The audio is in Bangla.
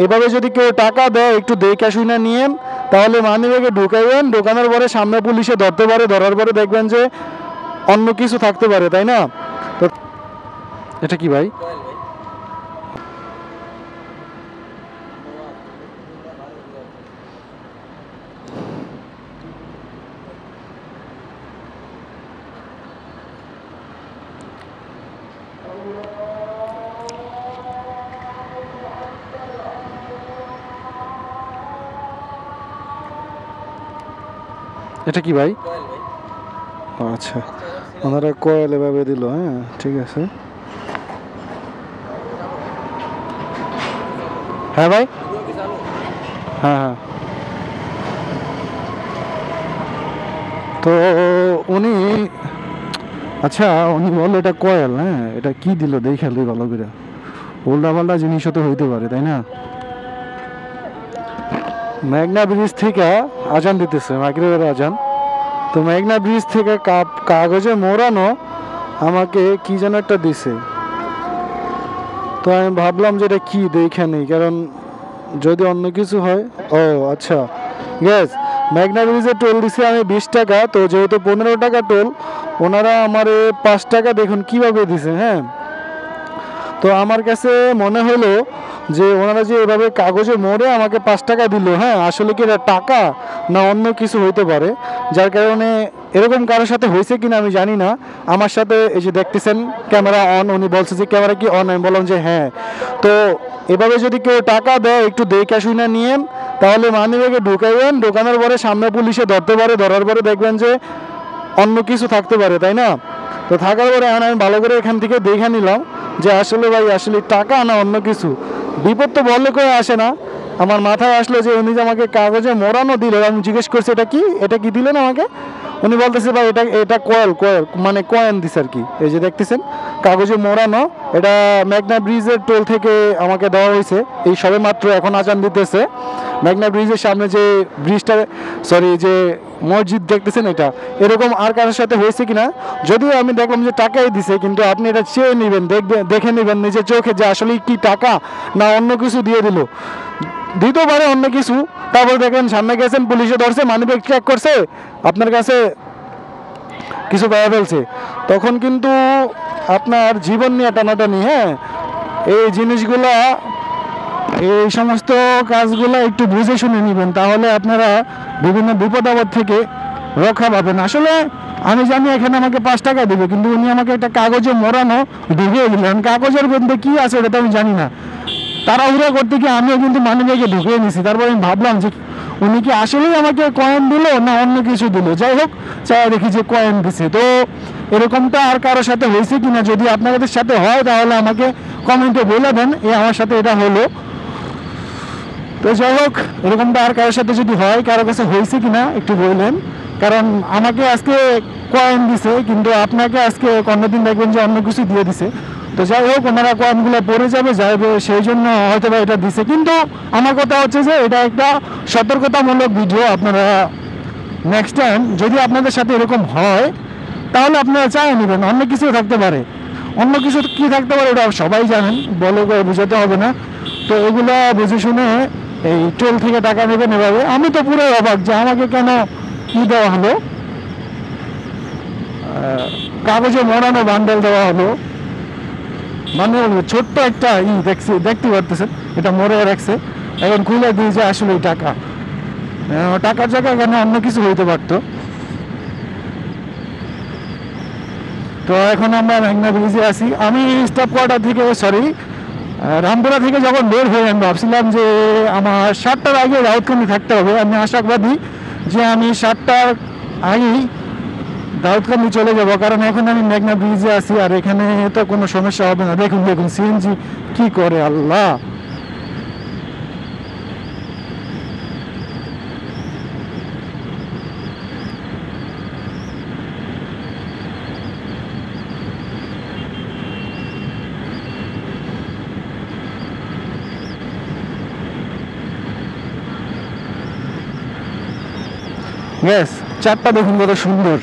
এভাবে যদি কেউ টাকা দেয় একটু দেখে শুনে নিয়েন, তাহলে মানিব্যাগে ঢুকাইবেন, ঢোকানোর পরে সামনে পুলিশে ধরতে পারে, ধরার পরে দেখবেন যে অন্য কিছু থাকতে পারে, তাই না? তো এটা কি ভাই? এটা কি ভাই? আচ্ছা, ওনারা কয়েল এভাবে দিল। হ্যাঁ, ঠিক আছে। হ্যাঁ ভাই, হ্যাঁ হ্যাঁ। তো উনি, আচ্ছা উনি বললো এটা কয়েল। হ্যাঁ, এটা কি দিল দেখে ভালো করে, উল্টা পাল্টা জিনিসও তো হইতে পারে, তাই না? মেঘনা ব্রিজ থেকে আজান দিতেছে, মাগরিবের আজান। তো মেঘনা ব্রিজ থেকে কাগজে মোড়ানো আমাকে কি যেন একটা দিছে। তো আমি ভাবলাম যে এটা কি দেখে নেই, কারণ যদি অন্য কিছু হয়। ও আচ্ছা, গ্যাস মেঘনা ব্রিজে টোল দিছে আমি 20 টাকা। তো যেহেতু 15 টাকা টোল, ওনারা আমার 5 টাকা দেখুন কিভাবে দিছে। হ্যাঁ, তো আমার কাছে মনে হলো যে ওনারা যে এভাবে কাগজে মোড়ে আমাকে 5 টাকা দিল, হ্যাঁ আসলে কি এটা টাকা না অন্য কিছু হইতে পারে, যার কারণে এরকম কারোর সাথে হয়েছে কিনা আমি জানি না। আমার সাথে এই যে দেখতেছেন ক্যামেরা অন, উনি বলছে যে ক্যামেরা কি অন, আমি বললাম যে হ্যাঁ। তো এভাবে যদি কেউ টাকা দেয় একটু দেখে শুনে নিয়েন, তাহলে মানিব্যাগে ঢুকাইবেন, ঢোকানোর পরে সামনে পুলিশে ধরতে পারে, ধরার পরে দেখবেন যে অন্য কিছু থাকতে পারে, তাই না? তো থাকার পরে আমি ভালো করে এখান থেকে দেখে নিলাম যে আসলে ভাই আসলে টাকা না অন্য কিছু। বিপদ তো বললে করে আসে না, আমার মাথায় আসলো যে উনি যে আমাকে কাগজে মোড়ানো দিল। আমি জিজ্ঞেস করছি এটা কি দিলেন আমাকে। উনি বলতেছে ভাই এটা এটা কয়েল মানে কয়েন দিছে আর কি। এই যে দেখতেছেন কাগজে মোড়ানো, এটা মেঘনা ব্রিজের টোল থেকে আমাকে দেওয়া হয়েছে। এই সবে মাত্র এখন আজান দিতেছে। মেঘনা ব্রিজের সামনে যে ব্রিজটা, সরি যে মসজিদ দেখতেছেন, এটা এরকম আর কারোর সাথে হয়েছে কিনা যদিও আমি দেখলাম যে টাকাই দিছে, কিন্তু আপনি এটা চেয়ে নেবেন, দেখে নেবেন নিজের চোখে যে আসলে কি টাকা না অন্য কিছু দিয়ে দিল। দিতে পারে অন্য কিছু, তারপর দেখেন সামনে গেছেন পুলিশে ধরছে, মানিব্যাগ চেক করছে, আপনার কাছে কিছু পাওয়া ফেলছে, তখন কিন্তু আপনার জীবন নিয়ে টানাটানি। হ্যাঁ, এই জিনিসগুলা, এই সমস্ত কাজগুলো একটু বুঝে শুনে নেবেন, তাহলে আপনারা বিভিন্ন বিপদ আপদ থেকে রক্ষা পাবেন। আসলে আমি জানি এখানে আমাকে 5 টাকা দেবে, কিন্তু উনি আমাকে একটা কাগজে মোড়ানো ঢুকিয়ে দিলেন। কাগজের মধ্যে কী আছে ওটা তো আমি জানি না। তাড়াহুড়া করতে গিয়ে আমিও কিন্তু মানিব্যাগে ঢুকিয়ে নিছি। তারপর আমি ভাবলাম যে উনি কি আসলেই আমাকে কয়েন দিল না অন্য কিছু দিল। যাই হোক, চাই দেখি যে কয়েন দিছে। তো এরকমটা আর কারোর সাথে হয়েছে কিনা, যদি আপনাদের সাথে হয় তাহলে আমাকে কমেন্টে বলে দেন আমার সাথে এটা হলো। তো যাই হোক, এরকমটা আর কারোর সাথে যদি হয়, কারো কাছে হয়েছে কিনা একটু বললেন, কারণ আমাকে আজকে কয়েন দিছে, কিন্তু আপনাকে আজকে অন্যদিন দেখবেন যে অন্য কিছু দিয়ে দিছে। তো যাই হোক, ওনারা কয়েনগুলো পড়ে যাবে সেই জন্য হয়তো বা এটা দিছে। কিন্তু আমার কথা হচ্ছে যে এটা একটা সতর্কতামূলক ভিডিও। আপনারা নেক্সট টাইম যদি আপনাদের সাথে এরকম হয়, তাহলে আপনারা চাই নেবেন, অন্য কিছু থাকতে পারে। অন্য কিছু কী থাকতে পারে ওটা সবাই জানেন, বলে করে বোঝাতে হবে না। তো এগুলো বুঝে শুনে এই টোল থেকে টাকা নেবেন এভাবে। আমি তো পুরো অবাক যে আমাকে কেন কী দেওয়া হলো, কাগজে মোড়ানো বান্ডেল দেওয়া হলো। মানে ছোট্ট একটা দেখতে পারতেছেন, এটা মোড়ে রাখছে, এখন খুলে দিয়ে যে আসলে টাকা, টাকার জায়গায় কেন অন্য কিছু হইতে পারতো। তো এখন আমরা মেঘনা ব্রিজে আছি। আমি স্টাফ কোয়ার্টার থেকে, সরি রামপুরা থেকে যখন বের হয়ে আমি ভাবছিলাম যে আমার 7টার আগে দাউদকান্দি থাকতে হবে। আমি আশাবাদী যে আমি 7টার আগেই দাউদকান্দি চলে যাব, কারণ এখন আমি মেঘনা ব্রিজে আছি আর এখানে তো কোনো সমস্যা হবে না। দেখুন দেখুন সিএনজি কি করে, আল্লাহ। গ্যাস চারটা দেখুন কত সুন্দর।